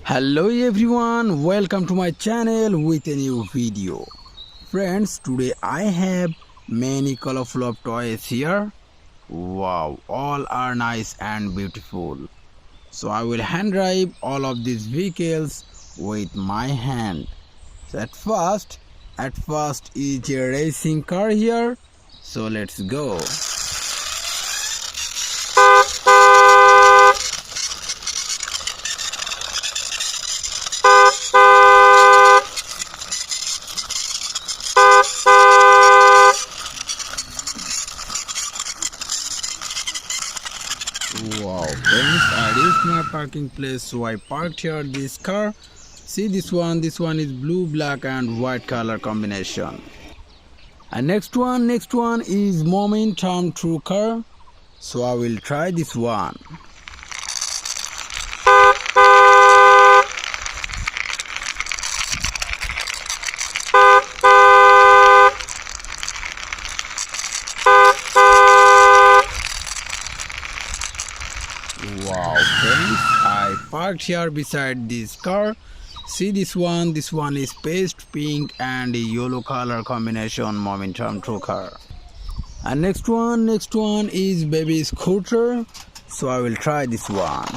Hello everyone, welcome to my channel with a new video. Friends, today I have many colorful of toys here. Wow, all are nice and beautiful. So I will hand drive all of these vehicles with my hand. So at first is a racing car here. So let's go. Wow, friends, I reached my parking place, so I parked here this car. See this one is blue, black and white color combination. And next one is momentum true car. So I will try this one. Wow, friends, I parked here beside this car. See this one is paste pink and yellow color combination momentum true car. And next one is baby scooter. So I will try this one.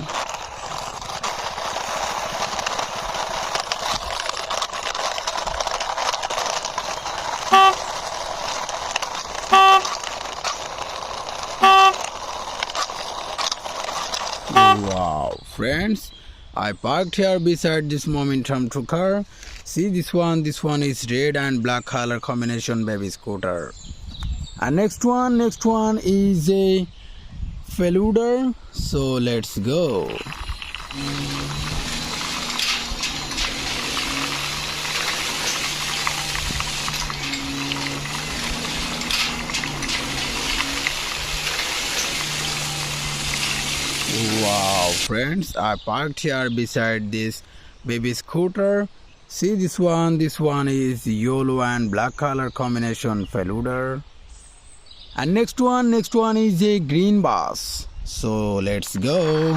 Wow, friends, I parked here beside this momentum true car. See this one is red and black color combination baby scooter. And next one is a Feluder. So let's go. Wow, friends, I parked here beside this baby scooter. See this one is yellow and black color combination Feluder. And next one is a green bus. So let's go.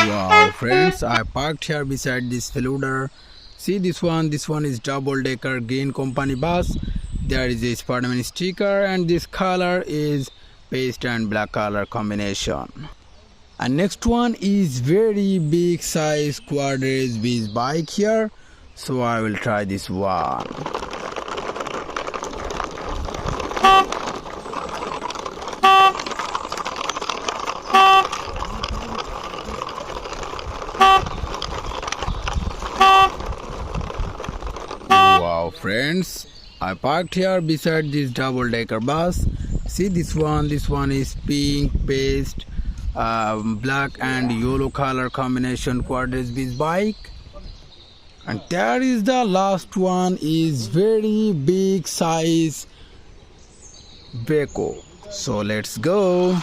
Wow, friends, I parked here beside this Feluder. See this one is double decker green company bus. There is a Spiderman sticker and this color is paste and black color combination. And next one is very big size quad race beach bike here. So I will try this one. Wow, friends, I parked here beside this double decker bus. See this one is pink paste black and yellow color combination quad race beach bike. And there is the last one is very big size Beko. So let's go.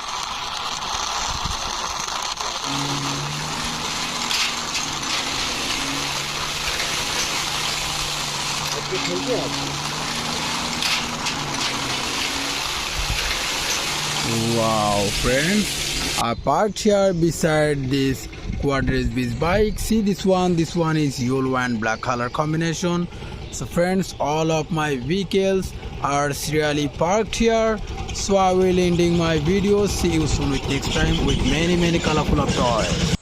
Wow, friends, I parked here beside this quad race beach bike. See this one is yellow and black color combination. So friends, all of my vehicles are serially parked here. So I will ending my video. See you soon with next time with many colorful of toys.